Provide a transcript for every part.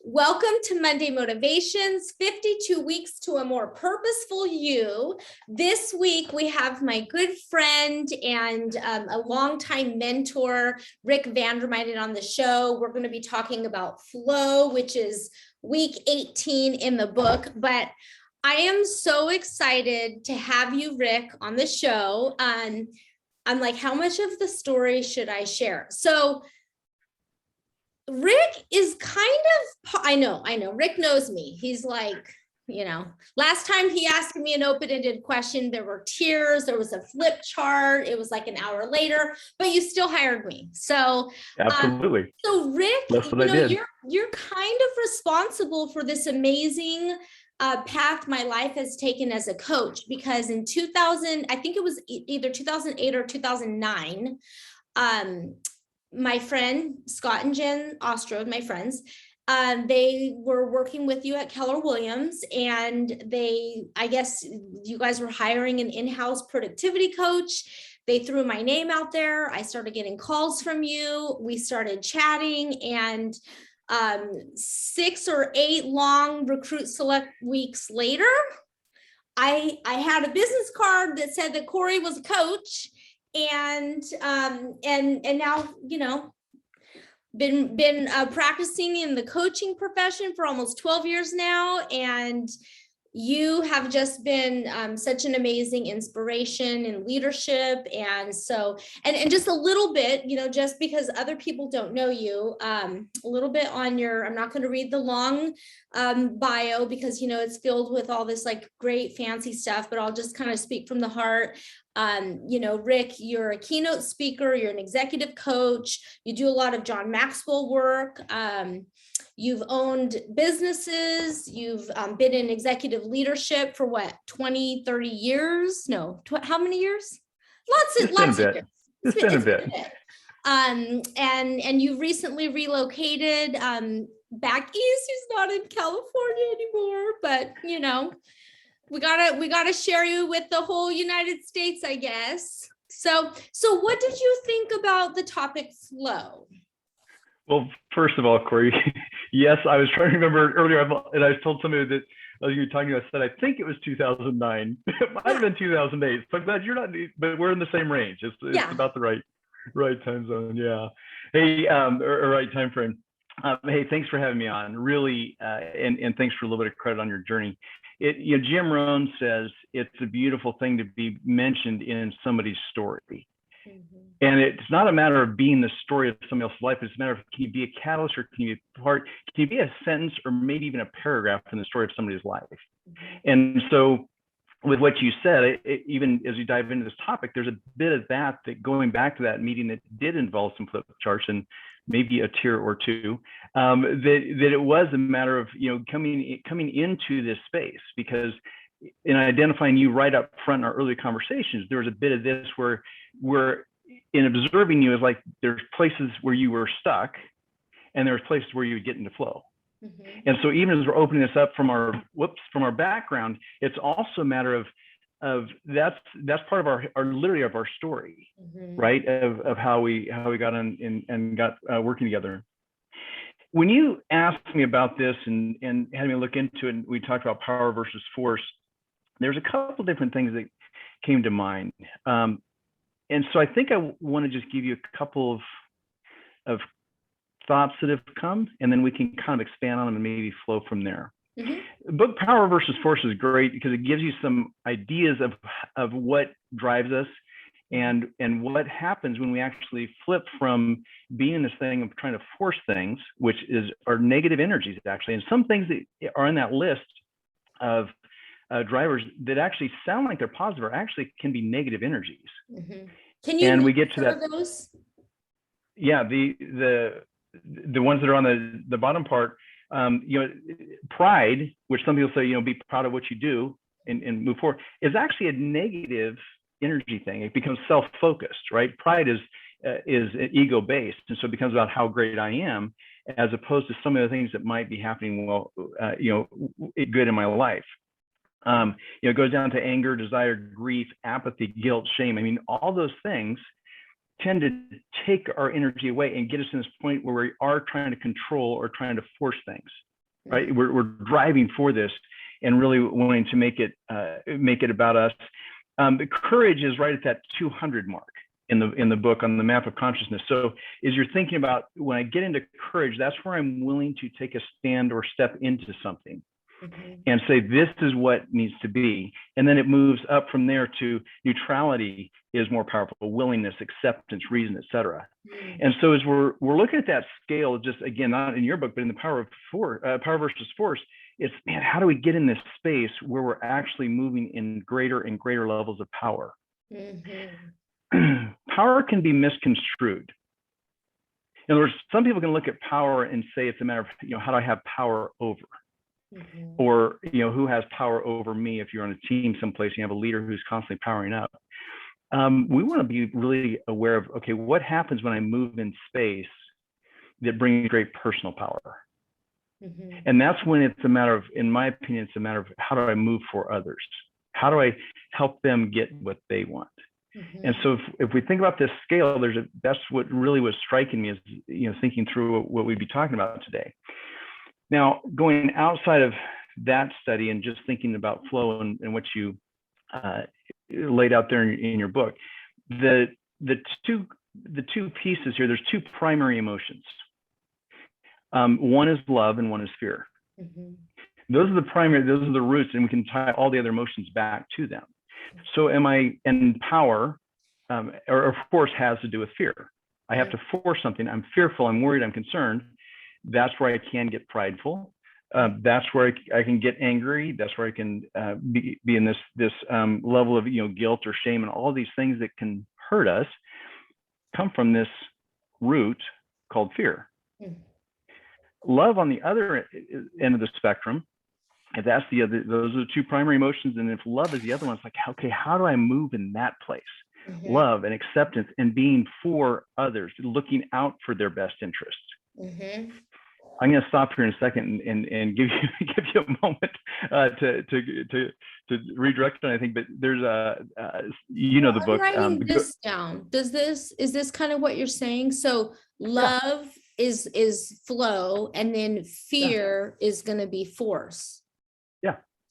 Welcome to Monday Motivations, 52 weeks to a more purposeful you. This week, we have my good friend and a longtime mentor, Rick VanDermyden, on the show. We're going to be talking about flow, which is week 18 in the book. But I am so excited to have you, Rick, on the show. I'm like, how much of the story should I share? So Rick is kind of, I know, Rick knows me. He's like, last time he asked me an open-ended question, there were tears, there was a flip chart. It was like an hour later, but you still hired me. So absolutely. So Rick, that's what I did. You're kind of responsible for this amazing path my life has taken as a coach, because in 2000, I think it was either 2008 or 2009, my friend Scott and Jen Ostrode, my friends, they were working with you at Keller Williams, and I guess you guys were hiring an in-house productivity coach. They threw my name out there. I started getting calls from you. We started chatting, and 6 or 8 long recruit select weeks later, I had a business card that said that Corry was a coach. And now, been practicing in the coaching profession for almost 12 years now. And you have just been such an amazing inspiration and leadership. And so, and just a little bit, just because other people don't know you, a little bit on I'm not going to read the long bio, because, it's filled with all this like great fancy stuff, but I'll just kind of speak from the heart. Rick, you're a keynote speaker, you're an executive coach, you do a lot of John Maxwell work. You've owned businesses, you've been in executive leadership for what, 20, 30 years? No, how many years? Lots of years. It's been a bit. And you recently relocated back east. He's not in California anymore, but we gotta share you with the whole United States, I guess. So what did you think about the topic flow? Well, first of all, Corry, yes, I was trying to remember earlier, and I told somebody that you were talking about, I said, I think it was 2009. It might have been 2008. So I'm glad you're not, but we're in the same range. It's about the right time zone. Yeah. Hey, or right time frame. Hey, thanks for having me on. Really, and thanks for a little bit of credit on your journey. Jim Rohn says it's a beautiful thing to be mentioned in somebody's story. Mm-hmm. And it's not a matter of being the story of somebody else's life. It's a matter of, can you be a catalyst, or can you be part? Can you be a sentence, or maybe even a paragraph in the story of somebody's life? Mm-hmm. And so, with what you said, even as you dive into this topic, there's a bit of that going back to that meeting that did involve some flip charts and maybe a tear or two. That it was a matter of coming into this space, because in identifying you right up front in our early conversations, there was a bit of this where in observing you, is like there's places where you were stuck, and there's places where you would get into flow. Mm-hmm. And so even as we're opening this up from our background, it's also a matter of that's part of our literally of our story, mm-hmm. right? Of how we got on and got working together. When you asked me about this and had me look into it, and we talked about power versus force, there's a couple different things that came to mind. And so I think I want to just give you a couple of thoughts that have come, and then we can kind of expand on them and maybe flow from there. Mm-hmm. The book Power versus Force is great because it gives you some ideas of what drives us and what happens when we actually flip from being in this thing of trying to force things, which are negative energies actually. And some things that are in that list of drivers that actually sound like they're positive are actually can be negative energies. Mm-hmm. Can you? And we get to that. Those? Yeah, the ones that are on the bottom part, pride, which some people say, be proud of what you do and move forward, is actually a negative energy thing. It becomes self-focused, right? Pride is ego-based, and so it becomes about how great I am, as opposed to some of the things that might be happening good in my life. It goes down to anger, desire, grief, apathy, guilt, shame. I mean, all those things tend to take our energy away and get us to this point where we are trying to control or trying to force things. right? We're driving for this and really wanting to make it about us. The courage is right at that 200 mark in the book on the map of consciousness. So as you're thinking about, when I get into courage, that's where I'm willing to take a stand or step into something and say, this is what needs to be. And then it moves up from there to neutrality is more powerful, willingness, acceptance, reason, etc. And so as we're looking at that scale, just again, not in your book, but in the power versus force, it's, man, how do we get in this space where we're actually moving in greater and greater levels of power? Power can be misconstrued. In other words, some people can look at power and say it's a matter of, how do I have power over? Or, who has power over me? If you're on a team someplace and you have a leader who's constantly powering up. We want to be really aware of, okay, what happens when I move in space that brings great personal power? And that's when it's a matter of, in my opinion, it's a matter of, how do I move for others? How do I help them get what they want? And so if we think about this scale, that's what really was striking me, is, thinking through what we'd be talking about today. Now, going outside of that study and just thinking about flow and what you laid out there in your book, the two pieces here, there's two primary emotions. One is love and one is fear. Those are the roots, and we can tie all the other emotions back to them. So and power or force has to do with fear. I have to force something. I'm fearful, I'm worried, I'm concerned. That's where I can get prideful. That's where I can get angry. That's where I can be in this level of guilt or shame, and all these things that can hurt us come from this root called fear. Love, on the other end of the spectrum, if that's those are the two primary emotions, and if love is the other one, it's like, okay, how do I move in that place? Love and acceptance and being for others, looking out for their best interests. I'm going to stop here in a second and give you a moment to redirect on anything. But there's the book. I'm writing this down. Is this kind of what you're saying? So love is flow, and then fear is going to be force.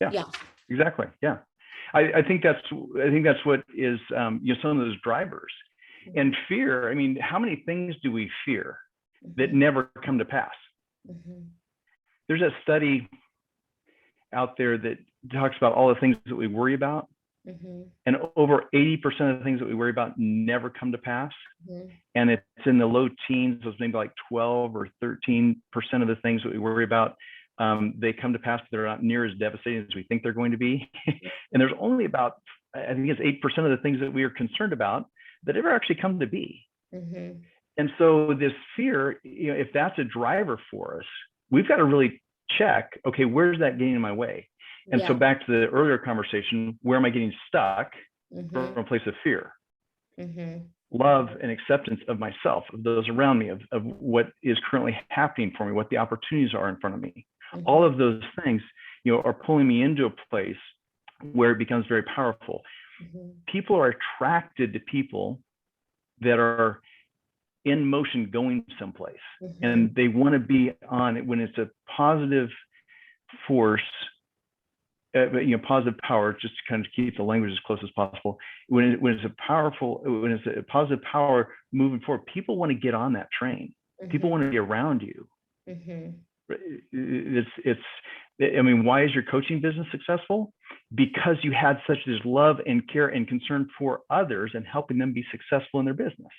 Yeah. Exactly. Yeah. I think that's what is some of those drivers. And fear, I mean, how many things do we fear that never come to pass? There's a study out there that talks about all the things that we worry about, and over 80% of the things that we worry about never come to pass. And it's in the low teens, so it's maybe like 12 or 13% of the things that we worry about, they come to pass, but they're not near as devastating as we think they're going to be. And there's only about, I think it's 8% of the things that we are concerned about that ever actually come to be. And so this fear, if that's a driver for us, we've got to really check, okay, where's that getting in my way? And so back to the earlier conversation, where am I getting stuck from a place of fear? Love and acceptance of myself, of those around me, of what is currently happening for me, what the opportunities are in front of me. All of those things, are pulling me into a place where it becomes very powerful. People are attracted to people that are in motion, going someplace, and they want to be on it when it's a positive force, positive power, just to kind of keep the language as close as possible. When it's a positive power moving forward, people want to get on that train. People want to be around you. Why is your coaching business successful? Because you had such this love and care and concern for others and helping them be successful in their business.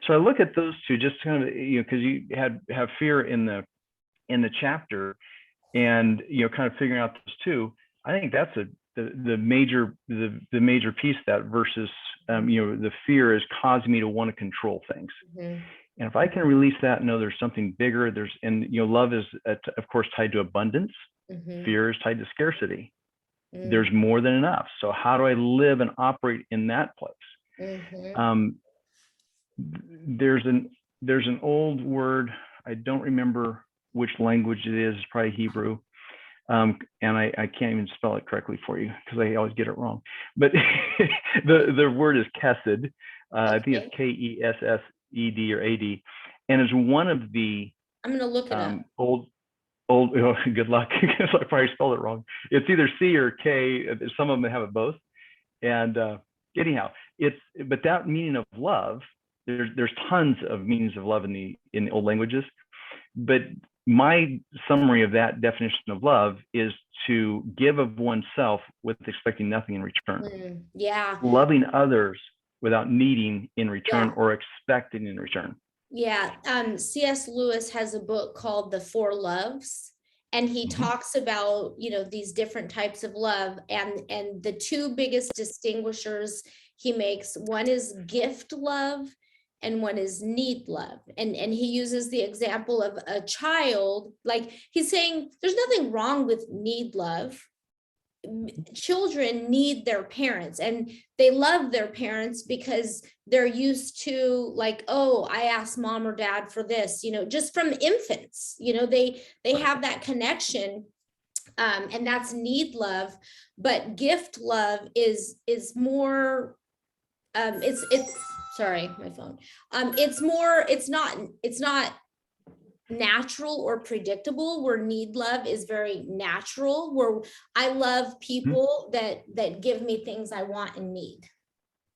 So I look at those two, just kind of, because you have fear in the chapter, and kind of figuring out those two. I think that's the major piece of that versus the fear is causing me to want to control things. And if I can release that and know there's something bigger, love is of course tied to abundance. Fear is tied to scarcity. There's more than enough. So how do I live and operate in that place? There's an old word, I don't remember which language it is, it's probably Hebrew. And I can't even spell it correctly for you because I always get it wrong. But the word is chesed. I think it's Kessed or AD, and it's one of the I'm going to look it up. old, good luck, because I probably spelled it wrong. It's either C or K. Some of them have it both. And anyhow, but that meaning of love, there's tons of meanings of love in the old languages. But my summary of that definition of love is to give of oneself with expecting nothing in return. Yeah. Loving others without needing in return or expecting in return. Yeah. C.S. Lewis has a book called The Four Loves, and he talks about, these different types of love, and the two biggest distinguishers he makes, one is gift love and one is need love. And he uses the example of a child, like he's saying there's nothing wrong with need love. Children need their parents, and they love their parents because they're used to, like, oh, I asked mom or dad for this, just from infants, they have that connection, and that's need love. But gift love is more, it's sorry, my phone, it's not natural or predictable, where need love is very natural, where I love people that give me things I want and need.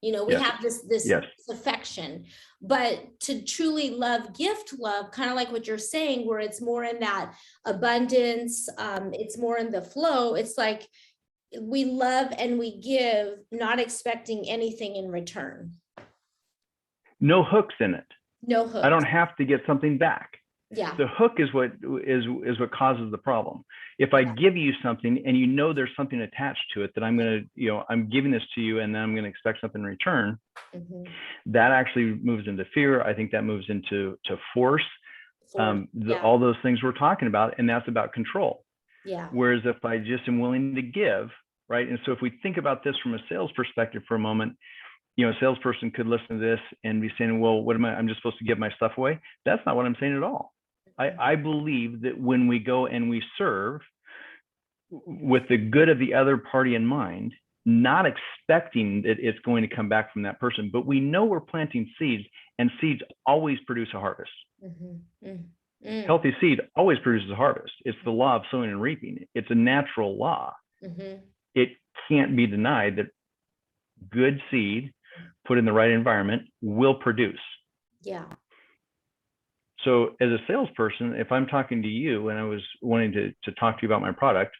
We have this affection. But to truly love gift love, kind of like what you're saying, where it's more in that abundance, it's more in the flow. It's like we love and we give, not expecting anything in return. No hooks in it. No hooks. I don't have to get something back. Yeah. The hook is what causes the problem. If I give you something and there's something attached to it, that I'm going to, I'm giving this to you and then I'm going to expect something in return, that actually moves into fear. I think that moves into force. All those things we're talking about, and that's about control. Yeah. Whereas if I just am willing to give, right? And so if we think about this from a sales perspective for a moment, a salesperson could listen to this and be saying, well, I'm just supposed to give my stuff away? That's not what I'm saying at all. I believe that when we go and we serve with the good of the other party in mind, not expecting that it's going to come back from that person, but we know we're planting seeds, and seeds always produce a harvest. Healthy seed always produces a harvest. It's the law of sowing and reaping. It's a natural law. It can't be denied that good seed put in the right environment will produce. Yeah. So as a salesperson, if I'm talking to you and I was wanting to talk to you about my product,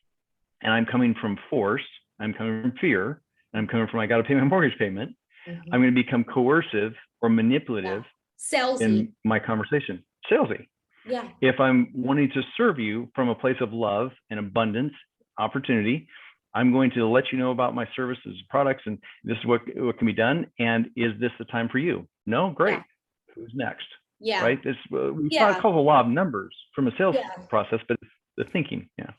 and I'm coming from force, I'm coming from fear, and I'm coming from, I got to pay my mortgage payment, I'm going to become coercive or manipulative in my conversation. Salesy. Yeah. If I'm wanting to serve you from a place of love and abundance, opportunity, I'm going to let you know about my services, products, and this is what can be done. And is this the time for you? No? Great. Who's next? Yeah. Right? We call it a law of numbers from a sales process, but it's the thinking. Yeah.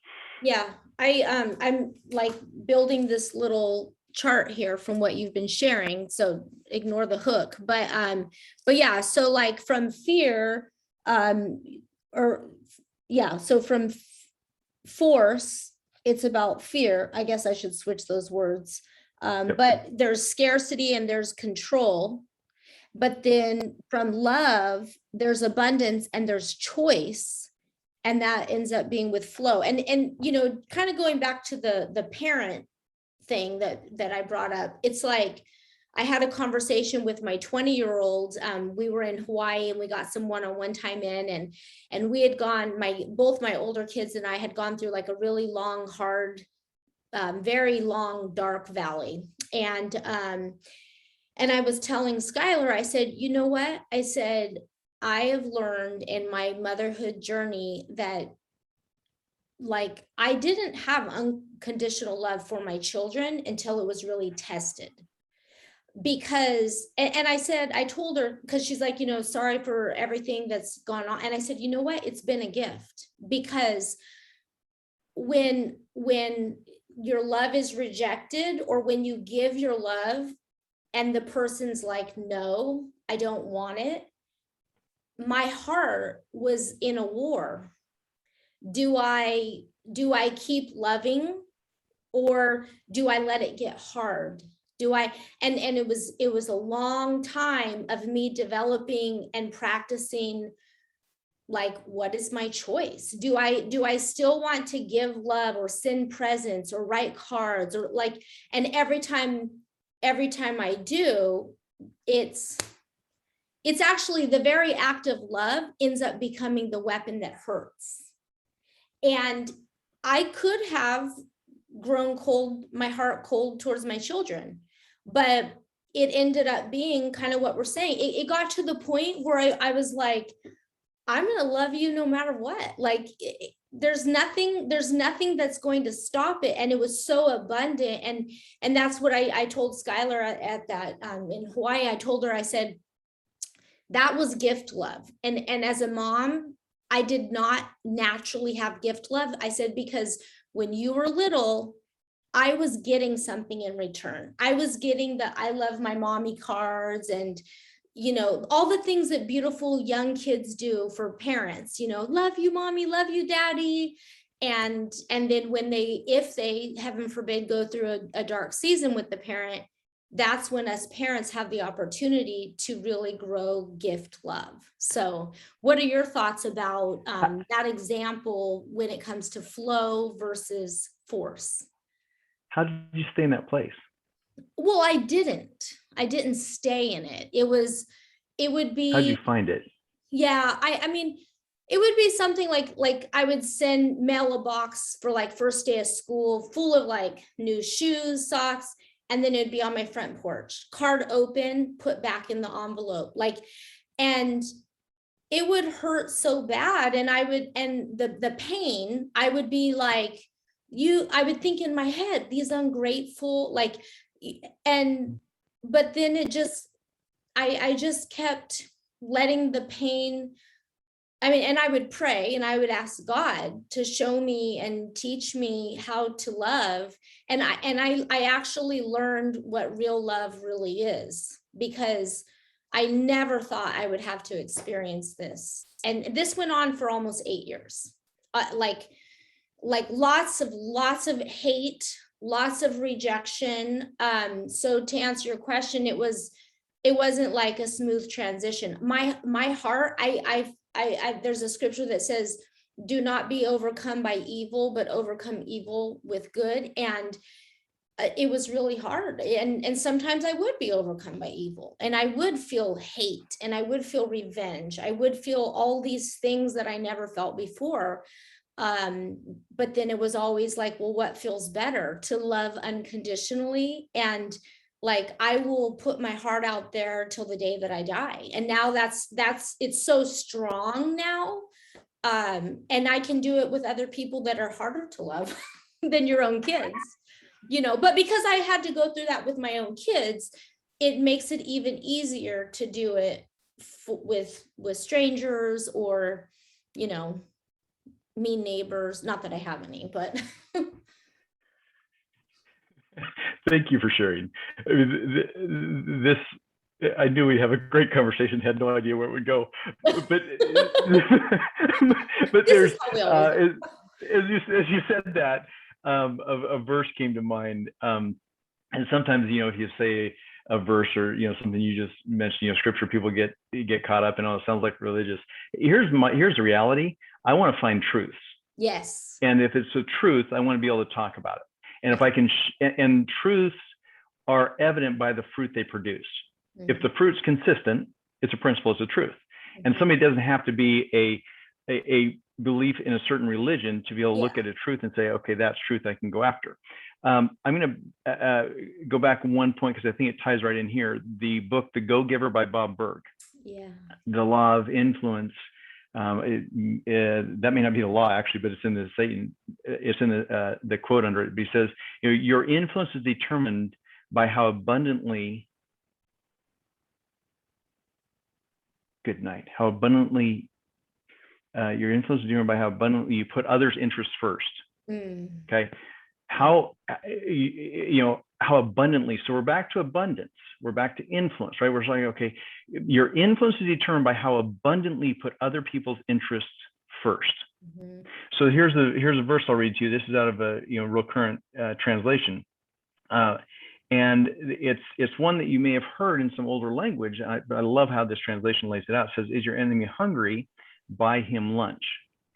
Yeah. I'm like building this little chart here from what you've been sharing. So ignore the hook, but yeah. So like from fear, so from force, it's about fear. I guess I should switch those words. But there's scarcity and there's control. But then from love, there's abundance and there's choice. And that ends up being with flow. And kind of going back to the parent thing that I brought up, it's like I had a conversation with my 20-year-old. We were in Hawaii and we got some one-on-one time in, and we had gone, both my older kids and I had gone through like a really long, hard, very long, dark valley. And I was telling Skylar, I said, you know what? I said, I have learned in my motherhood journey that like I didn't have unconditional love for my children until it was really tested. Because, and I told her, because she's like, sorry for everything that's gone on. And I said, you know what? It's been a gift, because when your love is rejected, or when you give your love and the person's like, no, I don't want it. My heart was in a war. Do I keep loving, or do I let it get hard? And it was a long time of me developing and practicing like, what is my choice? Do I still want to give love or send presents or write cards or like, and every time I do, it's actually the very act of love ends up becoming the weapon that hurts. And I could have grown cold, my heart cold towards my children, but it ended up being kind of what we're saying. It got to the point where I was like, I'm going to love you no matter what. Like there's nothing that's going to stop it. And it was so abundant. And that's what I told Skylar at that in Hawaii. I told her, I said, that was gift love. And as a mom, I did not naturally have gift love. I said, because when you were little, I was getting something in return. I was getting the I love my mommy cards and, you know, all the things that beautiful young kids do for parents, you know, love you, mommy, love you, daddy. And then when if they, heaven forbid, go through a dark season with the parent, that's when us parents have the opportunity to really grow gift love. So what are your thoughts about that example when it comes to flow versus force? How did you stay in that place? Well, I didn't stay in it. It would be, How did you find it? yeah, I mean, it would be something like I would mail a box for like first day of school full of like new shoes, socks, and then it'd be on my front porch, card open, put back in the envelope, like, and it would hurt so bad. And the pain, I would be like, I would think in my head, these ungrateful, like, but then I just kept letting the pain, I mean, and I would pray and I would ask God to show me and teach me how to love. And I actually learned what real love really is, because I never thought I would have to experience this. And this went on for almost 8 years. Like lots of hate, lots of rejection. So to answer your question, it wasn't like a smooth transition. My heart, there's a scripture that says, do not be overcome by evil, but overcome evil with good. And it was really hard. And sometimes I would be overcome by evil, and I would feel hate, and I would feel revenge. I would feel all these things that I never felt before. But then it was always like, well, what feels better? To love unconditionally, and like, I will put my heart out there till the day that I die. And now it's so strong now. And I can do it with other people that are harder to love than your own kids, you know, but because I had to go through that with my own kids, it makes it even easier to do it with strangers, or, you know, mean neighbors. Not that I have any, but Thank you for sharing. I mean, I knew we'd have a great conversation, had no idea where it would go. But there's, as you said that, a verse came to mind. And sometimes, you know, if you say a verse or, you know, something you just mentioned, you know, scripture, people get caught up in, oh, it sounds like religious. Here's the reality. I want to find truth. yes. And if it's a truth, I want to be able to talk about it. And if I can, and truths are evident by the fruit they produce. Mm-hmm. If the fruit's consistent, it's a principle, it's a truth. Mm-hmm. And somebody doesn't have to be a belief in a certain religion to be able to look at a truth and say, okay, that's truth I can go after. I'm going to go back one point, because I think it ties right in here. The book, The Go-Giver by Bob Burg. Yeah. The Law of Influence. That may not be the law actually, but it's in the Satan. It's in the quote under it. He says, you know, your influence is determined by how abundantly. Good night. How abundantly your influence is determined by how abundantly you put others' interests first. Mm. Okay. How, you know, how abundantly. So we're back to abundance. We're back to influence, right? We're saying, okay, your influence is determined by how abundantly you put other people's interests first. Mm-hmm. So here's a verse I'll read to you. This is out of a, you know, real current translation. And it's one that you may have heard in some older language, but I love how this translation lays it out. It says, is your enemy hungry? buy him lunch.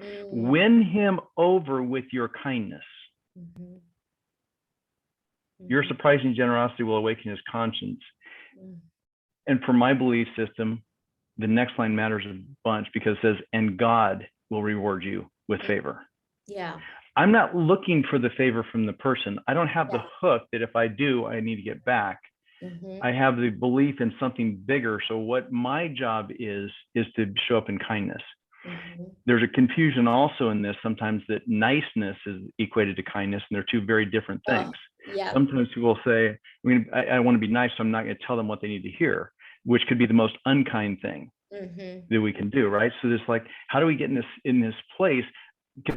Mm. Win him over with your kindness. Mhm. Your Mhm. surprising generosity will awaken his conscience. Mm. And for my belief system, the next line matters a bunch because it says, and God will reward you with favor. Yeah. I'm not looking for the favor from the person. I don't have the Yeah. hook that if I do, I need to get back. Mhm. I have the belief in something bigger. So what my job is to show up in kindness. Mhm. There's a confusion also in this sometimes that niceness is equated to kindness, and they're two very different Oh, things. yeah. Sometimes people say, I want to be nice, so I'm not going to tell them what they need to hear, which could be the most unkind thing Mhm. that we can do, right? So it's like, how do we get in this place?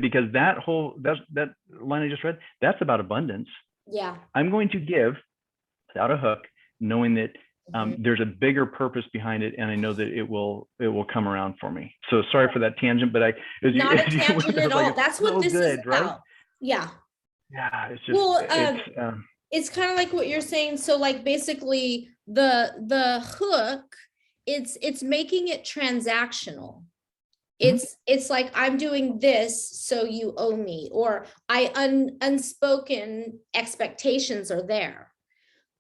Because that line I just read, that's about abundance. Yeah. I'm going to give without a hook, knowing that Mhm. there's a bigger purpose behind it, and I know that it will come around for me. So sorry for that tangent, but Not a as you went tangent there, at like all. it's That's what so this is good, right? about. Yeah. Yeah, it's just Well, it's kind of like what you're saying. So like basically the hook, it's making it transactional. It's like I'm doing this, so you owe me, or unspoken expectations are there.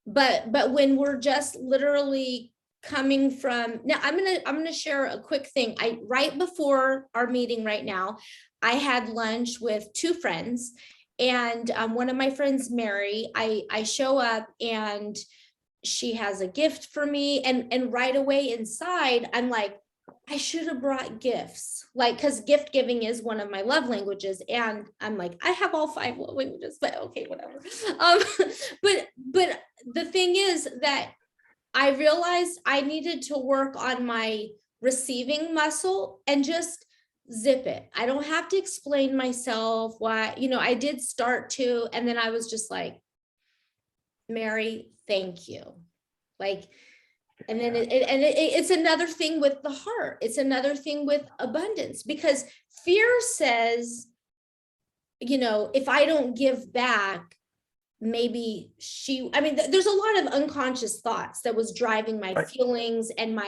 But when we're just literally coming from now, I'm gonna share a quick thing. Right before our meeting right now, I had lunch with two friends, and one of my friends, Mary, I show up and she has a gift for me, and right away inside I'm like, I should have brought gifts, like, because gift giving is one of my love languages, and I'm like, I have all 5 love languages, but okay, whatever. um but the thing is that I realized I needed to work on my receiving muscle and just zip it. I don't have to explain myself why, I did start to, and then I was just like, Mary, thank you. Like, and then it's another thing with the heart. It's another thing with abundance, because fear says, if I don't give back, maybe there's a lot of unconscious thoughts that was driving my right. feelings and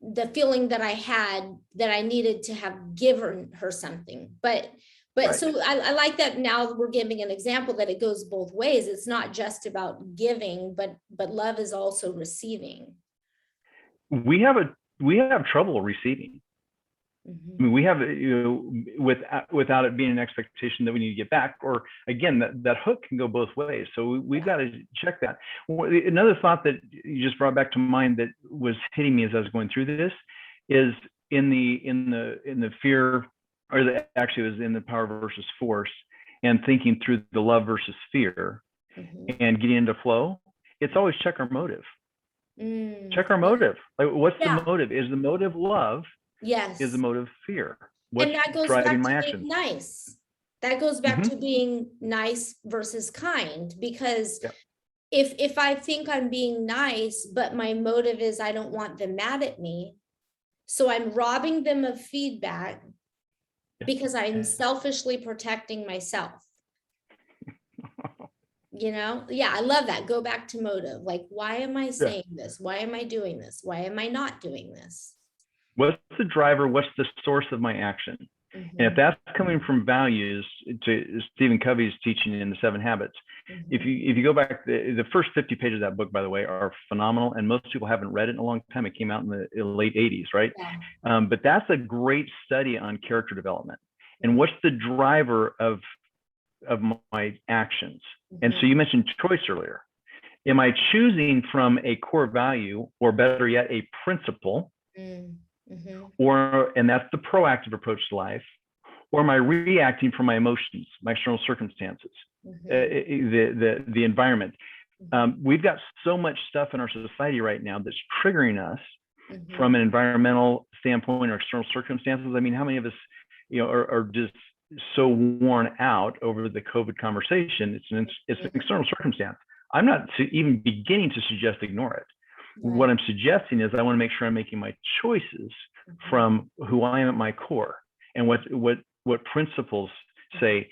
the feeling that I had that I needed to have given her something. But Right. so I like that now we're giving an example that it goes both ways. It's not just about giving, but love is also receiving. We have trouble receiving. I mean, we have, without it being an expectation that we need to get back, or again, that hook can go both ways. So we've got to check that. Another thought that you just brought back to mind that was hitting me as I was going through this is in the fear, or actually it was in the power versus force, and thinking through the love versus fear, and getting into flow. It's always check our motive. Check our motive. Like, what's the motive? Is the motive love? Yes. Is the motive fear? What's and that goes driving back my to action? being nice. That goes back to being nice versus kind, because if I think I'm being nice, but my motive is I don't want them mad at me, so I'm robbing them of feedback because I'm selfishly protecting myself. I love that. Go back to motive. Like, why am I saying this? Why am I doing this? Why am I not doing this? What's the driver? What's the source of my action? And if that's coming from values, to Stephen Covey's teaching in the 7 Habits, if you go back, the first 50 pages of that book, by the way, are phenomenal, and most people haven't read it in a long time. It came out in the late 80s, right? But that's a great study on character development. And what's the driver of my actions? And so you mentioned choice earlier. Am I choosing from a core value, or better yet, a principle? And that's the proactive approach to life, or am I reacting from my emotions, my external circumstances, the environment? We've got so much stuff in our society right now that's triggering us from an environmental standpoint or external circumstances. I mean, how many of us, are just so worn out over the COVID conversation? It's an external circumstance. I'm not even beginning to suggest ignore it. What I'm suggesting is I want to make sure I'm making my choices from who I am at my core, and what principles say,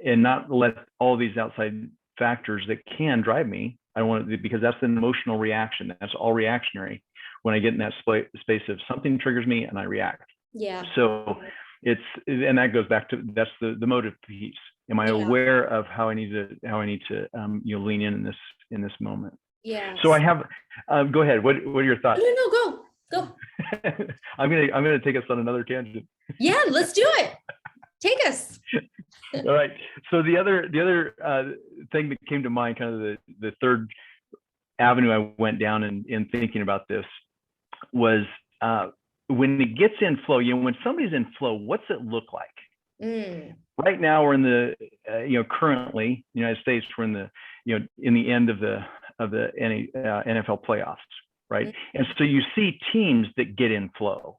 and not let all these outside factors that can drive me. I don't want to, because that's an emotional reaction. That's all reactionary. When I get in that space of something triggers me and I react. Yeah. So and that goes back to, that's the motive piece. Am I Yeah. aware of how I need to lean in this moment? Yeah. So I have, go ahead. What are your thoughts? No, go. I'm gonna take us on another tangent. Yeah, let's do it. Take us. All right. So the other thing that came to mind, kind of the third avenue I went down in thinking about this, was when it gets in flow. When somebody's in flow, what's it look like? Right now, we're in the currently United States, we're in the in the end of the NFL playoffs, right? And so you see teams that get in flow.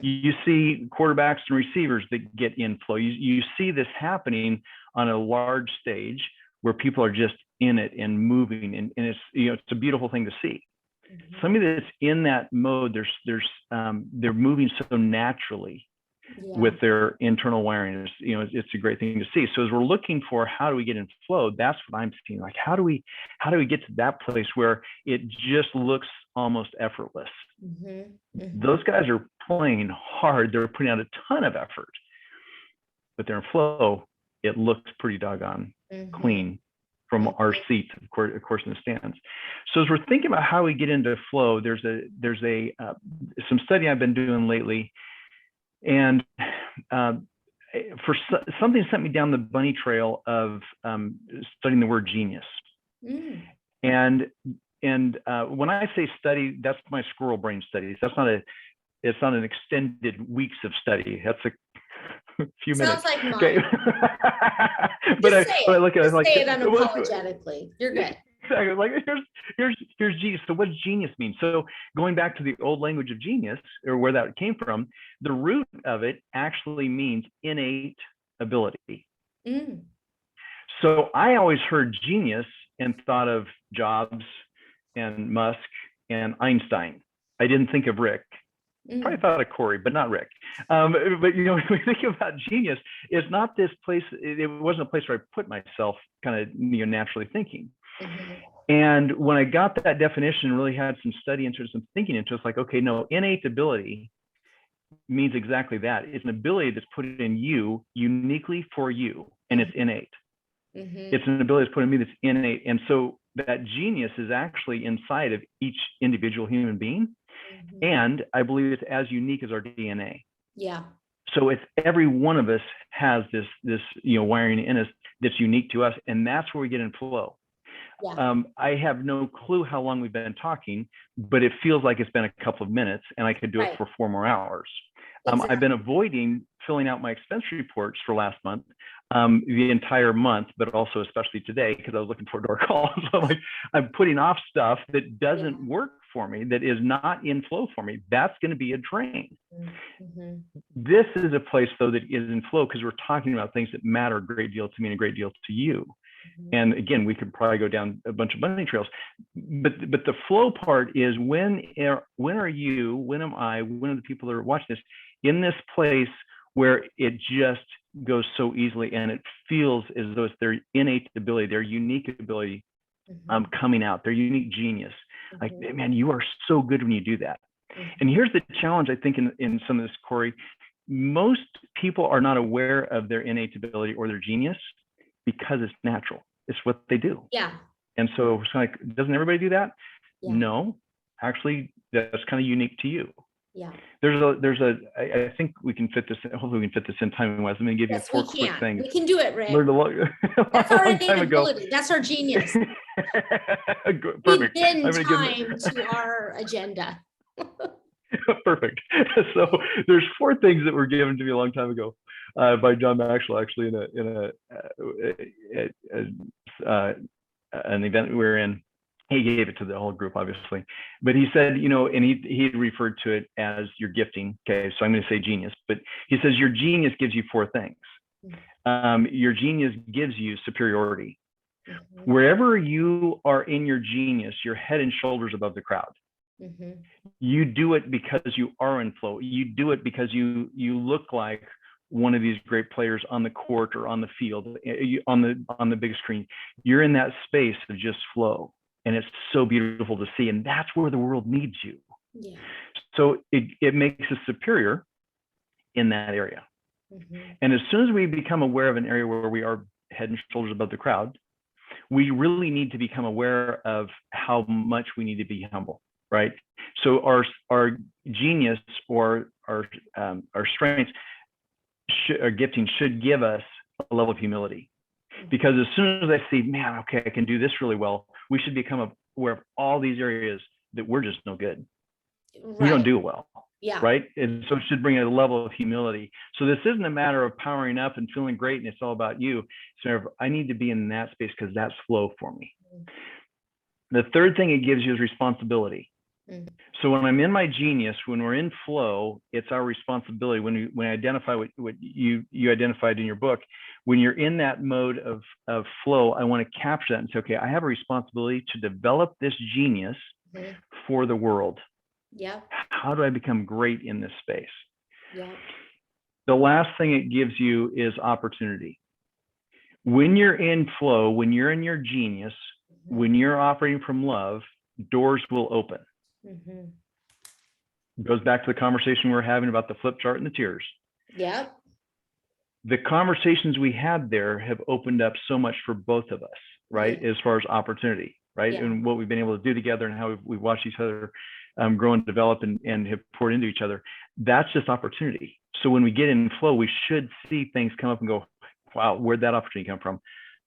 You see quarterbacks and receivers that get in flow. You see this happening on a large stage where people are just in it and moving, and it's it's a beautiful thing to see. Somebody that's in that mode, they're moving so naturally with their internal wiring. It's a great thing to see. So as we're looking for how do we get in flow, that's what I'm seeing. Like, how do we get to that place where it just looks almost effortless? Those guys are playing hard. They're putting out a ton of effort, but they're in flow. It looks pretty doggone clean from our seats, of course, in the stands. So as we're thinking about how we get into flow, there's some study I've been doing lately, and for something sent me down the bunny trail of studying the word genius. And when I say study, that's my squirrel brain studies. It's not an extended weeks of study. That's a few minutes. Sounds like mine. Okay. But I look at it like, say it unapologetically. You're good. Exactly. Like, here's genius. So what does genius mean? So going back to the old language of genius, or where that came from, the root of it actually means innate ability. So I always heard genius and thought of Jobs and Musk and Einstein. I didn't think of Rick. Probably thought of Corry, but not Rick. But when we think about genius, it's not this place. It wasn't a place where I put myself kind of naturally thinking. And when I got that definition, really had some study into it, some thinking into it, it's like, okay, no, innate ability means exactly that. It's an ability that's put in you uniquely for you, and it's innate. It's an ability that's put in me that's innate. And so that genius is actually inside of each individual human being. And I believe it's as unique as our DNA. Yeah. So if every one of us has this wiring in us that's unique to us, and that's where we get in flow. Yeah. I have no clue how long we've been talking, but it feels like it's been a couple of minutes, and I could do it for 4 more hours. Exactly. I've been avoiding filling out my expense reports for last month, the entire month, but also especially today, because I was looking forward to our call. So I'm putting off stuff that doesn't work for me, that is not in flow for me. That's going to be a drain. This is a place, though, that is in flow, because we're talking about things that matter a great deal to me and a great deal to you. And again, we could probably go down a bunch of bunny trails, but the flow part is when are you, when am I, when are the people that are watching this in this place where it just goes so easily, and it feels as though it's their innate ability, their unique ability coming out, their unique genius. Like, man, you are so good when you do that. And here's the challenge, I think, in some of this, Corry. Most people are not aware of their innate ability or their genius because it's natural. It's what they do. Yeah. And so it's like, doesn't everybody do that? Yeah. No, actually, that's kind of unique to you. Yeah. I think we can fit this, hopefully we can fit this in time-wise. I'm going to give you 4 quick things. We can do it, Rick. Learned a long, That's our long innate time ago. ability. That's our genius. Perfect. We bend time to our agenda. Perfect. So there's 4 things that were given to me a long time ago by John Maxwell, actually, in an event we were in. He gave it to the whole group, obviously, but he said, and he referred to it as your gifting. Okay, so I'm going to say genius, but he says your genius gives you 4 things. Your genius gives you superiority. Wherever you are in your genius, you're head and shoulders above the crowd. You do it because you are in flow. You do it because you look like one of these great players on the court or on the field, on the big screen. You're in that space of just flow, and it's so beautiful to see. And that's where the world needs you. Yeah. So it makes us superior in that area. Mm-hmm. And as soon as we become aware of an area where we are head and shoulders above the crowd, we really need to become aware of how much we need to be humble, right? So our genius or our strengths or gifting should give us a level of humility. Because as soon as I see, man, okay, I can do this really well, we should become aware of all these areas that we're just no good. Right. We don't do well. Yeah. Right. And so it should bring a level of humility. So this isn't a matter of powering up and feeling great and it's all about you. So I need to be in that space because that's flow for me. The third thing it gives you is responsibility. Mm-hmm. So when I'm in my genius, when we're in flow, it's our responsibility. When I identify what you identified in your book, when you're in that mode of flow, I want to capture that and say, okay, I have a responsibility to develop this genius mm-hmm. for the world. Yeah. How do I become great in this space? Yeah. The last thing it gives you is opportunity. When you're in flow, when you're in your genius, mm-hmm. when you're operating from love, doors will open. Mm-hmm. It goes back to the conversation we were having about the flip chart and the tears. Yeah. The conversations we had there have opened up so much for both of us, right? Yeah. As far as opportunity, right? Yeah. And what we've been able to do together and how we've watched each other grow and develop and have poured into each other. That's just opportunity. So when we get in flow, we should see things come up and go, wow, where'd that opportunity come from?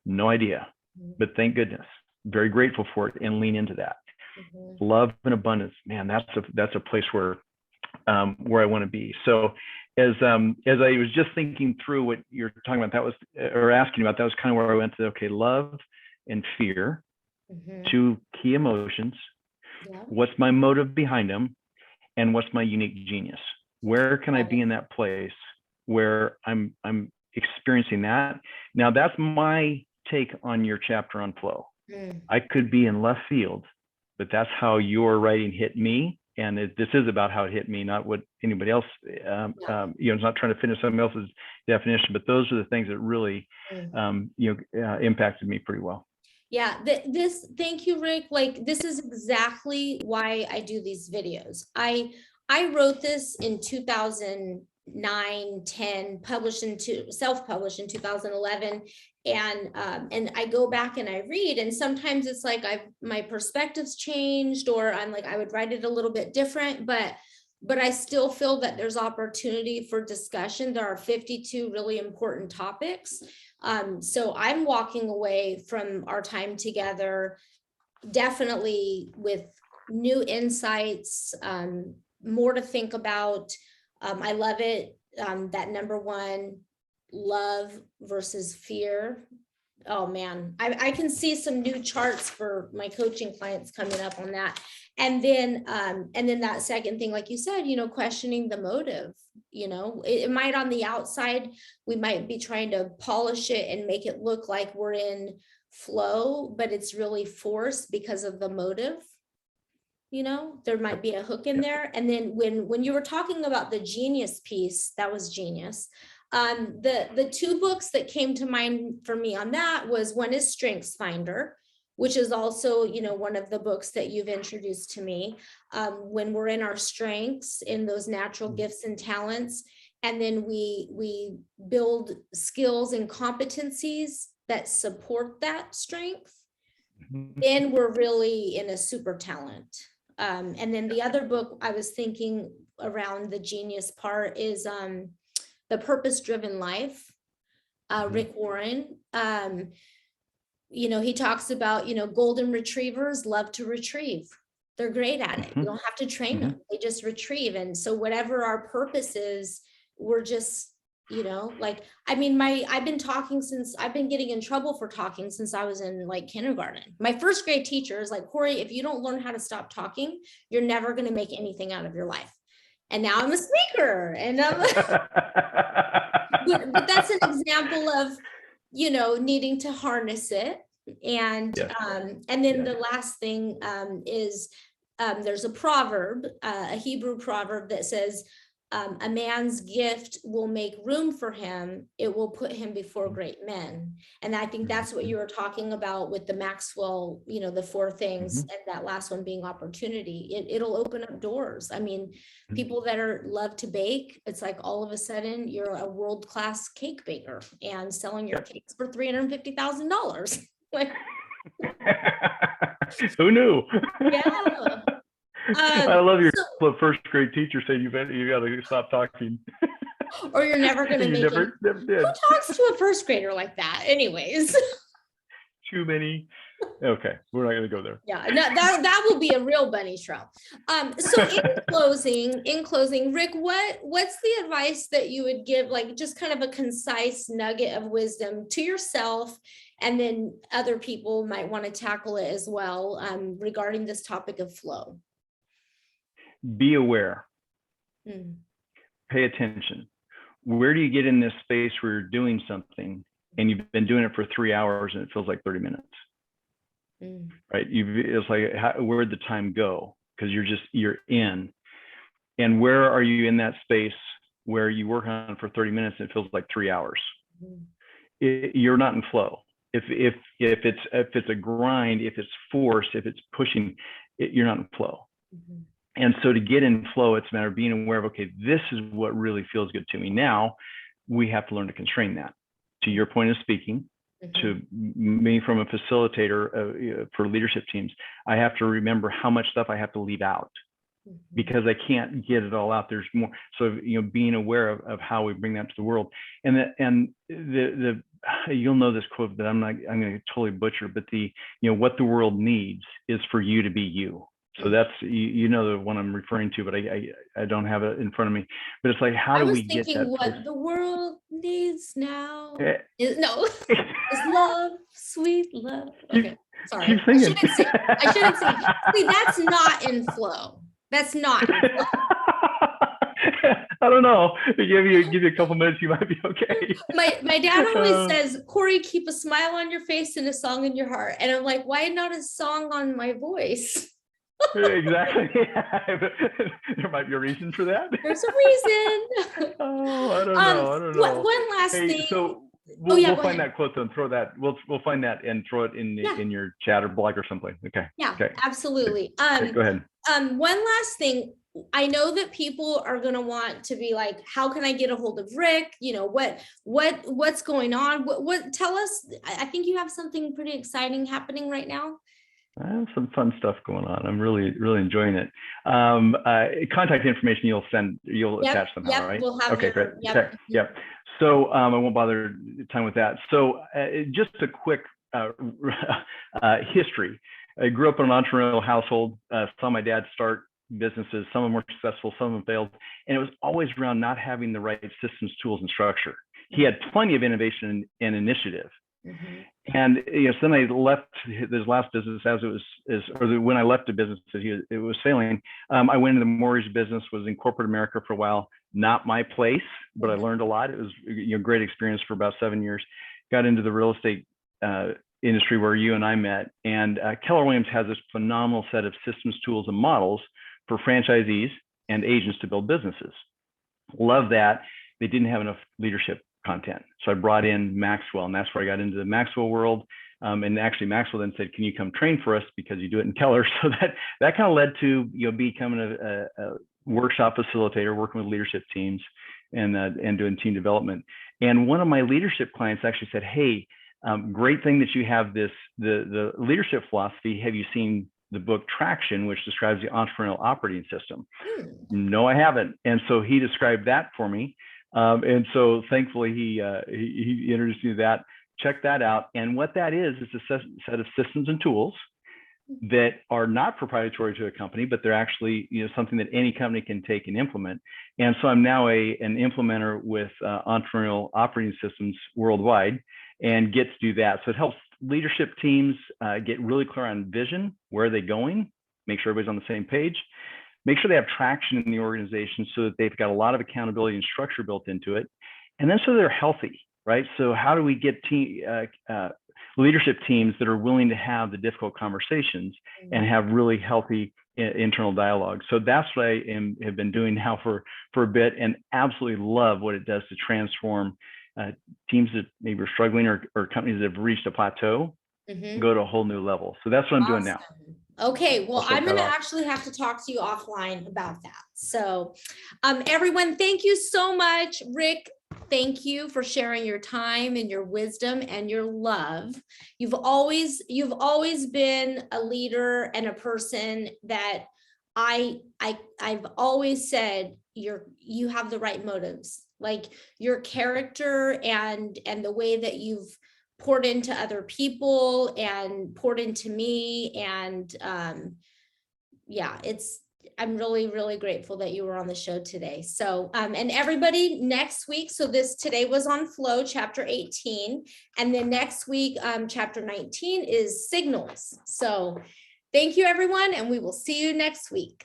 No idea, but thank goodness. Very grateful for it and lean into that. Mm-hmm. Love and abundance, man, that's a place where I want to be. So as I was just thinking through what you're talking about, that was, or asking about, that was kind of where I went to, okay, love and fear, mm-hmm. two key emotions. Yeah. What's my motive behind them, and what's my unique genius? Where can I be in that place where I'm experiencing that? Now that's my take on your chapter on flow. I could be in left field, but that's how your writing hit me, and this is about how it hit me, not what anybody else. It's not trying to finish somebody else's definition, but those are the things that really impacted me pretty well. Yeah, thank you, Rick. Like, this is exactly why I do these videos. I wrote this in 2009, 10, self-published in 2011. And I go back and I read, and sometimes it's like my perspectives changed, or I'm like, I would write it a little bit different, but I still feel that there's opportunity for discussion. There are 52 really important topics. So I'm walking away from our time together definitely with new insights, more to think about. I love it. That number one, love versus fear. Oh man, I can see some new charts for my coaching clients coming up on that. And then that second thing, like you said, questioning the motive. It might, on the outside, we might be trying to polish it and make it look like we're in flow, but it's really forced because of the motive. There might be a hook in there. And then when you were talking about the genius piece, that was genius. The two books that came to mind for me on that was, one is Strengths Finder, which is also, one of the books that you've introduced to me, when we're in our strengths, in those natural gifts and talents, and then we build skills and competencies that support that strength, then we're really in a super talent. And then the other book I was thinking around the genius part is The Purpose-Driven Life, Rick Warren. He talks about, golden retrievers love to retrieve. They're great at it. You don't have to train them. They just retrieve. And so whatever our purpose is, we're just, I've been getting in trouble for talking since I was in kindergarten. My first grade teacher is like, Corry, if you don't learn how to stop talking, you're never going to make anything out of your life. And now I'm a speaker, and but that's an example of, needing to harness it. And then the last thing is, there's a proverb, a Hebrew proverb that says, a man's gift will make room for him. It will put him before great men. And I think that's what you were talking about with the Maxwell, the four things, and that last one being opportunity. It'll open up doors. I mean, people that love to bake, it's like all of a sudden you're a world-class cake baker and selling your cakes for $350,000. Like, who knew? Yeah. I love your first grade teacher saying you got to stop talking. Or you're never going to make it. Never did. Who talks to a first grader like that? Anyways. Too many. Okay, we're not going to go there. Yeah, no, that will be a real bunny trail. So in closing, Rick, what's the advice that you would give, like just kind of a concise nugget of wisdom to yourself, and then other people might want to tackle it as well, regarding this topic of flow? Be aware. Pay attention. Where do you get in this space where you're doing something and you've been doing it for 3 hours and it feels like 30 minutes? Right? It's like, where'd the time go? Because you're in. And where are you in that space where you work on it for 30 minutes and it feels like 3 hours? You're not in flow. If it's a grind, if it's forced, if it's pushing, you're not in flow. And so to get in flow, it's a matter of being aware of, okay, this is what really feels good to me. Now we have to learn to constrain that. To your point of speaking, to me from a facilitator for leadership teams, I have to remember how much stuff I have to leave out because I can't get it all out. There's more. So, being aware of how we bring that to the world. And you'll know this quote that I'm going to totally butcher, but what the world needs is for you to be you. So that's, the one I'm referring to, but I don't have it in front of me. But it's like, how do we get that? I was thinking what the world needs now is love, sweet love. Okay, sorry. Keep singing. I shouldn't sing. See, that's not in flow. That's not in flow. I don't know. Give you a couple minutes, you might be okay. My dad always says, Corry, keep a smile on your face and a song in your heart. And I'm like, why not a song on my voice? Exactly. There might be a reason for that. There's a reason. Oh, I don't know. One last thing. So we'll find that quote and throw that. We'll find that and throw it in your chat or blog or something. Okay. Yeah. Okay. Absolutely. Okay, go ahead. One last thing. I know that people are going to want to be like, how can I get a hold of Rick? What's going on? What tell us. I think you have something pretty exciting happening right now. I have some fun stuff going on. I'm really enjoying it. Contact information you'll attach somehow, right? We'll have great. Okay. Yep. So I won't bother time with that. So just a quick history. I grew up in an entrepreneurial household. Saw my dad start businesses. Some of them were successful, some of them failed, and it was always around not having the right systems, tools, and structure. He had plenty of innovation and initiative. And so then I left his last business when I left the business that it was failing. I went into the mortgage business, was in corporate America for a while. Not my place, but I learned a lot. It was a great experience for about 7 years. Got into the real estate industry where you and I met. And Keller Williams has this phenomenal set of systems, tools, and models for franchisees and agents to build businesses. Love that. They didn't have enough leadership content. So I brought in Maxwell, and that's where I got into the Maxwell world. And actually Maxwell then said, can you come train for us because you do it in Keller? So that kind of led to becoming a workshop facilitator, working with leadership teams and doing team development. And one of my leadership clients actually said, hey, great thing that you have the leadership philosophy. Have you seen the book Traction, which describes the entrepreneurial operating system? No, I haven't. And so he described that for me. And so thankfully he introduced me to that. Check that out. And what that is a set of systems and tools that are not proprietary to a company, but they're actually something that any company can take and implement. And so I'm now an implementer with entrepreneurial operating systems worldwide and get to do that. So it helps leadership teams get really clear on vision, where are they going, make sure everybody's on the same page, make sure they have traction in the organization so that they've got a lot of accountability and structure built into it. And then so they're healthy, right? So how do we get leadership teams that are willing to have the difficult conversations and have really healthy internal dialogue. So that's what I have been doing now for a bit, and absolutely love what it does to transform teams that maybe are struggling, or companies that have reached a plateau, go to a whole new level. So that's what I'm doing now. Okay, well, I'm going to actually have to talk to you offline about that. So everyone, thank you so much. Rick, thank you for sharing your time and your wisdom and your love. You've always been a leader and a person that I've always said you have the right motives, like your character and the way that you've poured into other people and poured into me. And yeah, I'm really, really grateful that you were on the show today. So, and everybody, next week, so today was on Flow, chapter 18. And then next week, chapter 19 is Signals. So thank you, everyone. And we will see you next week.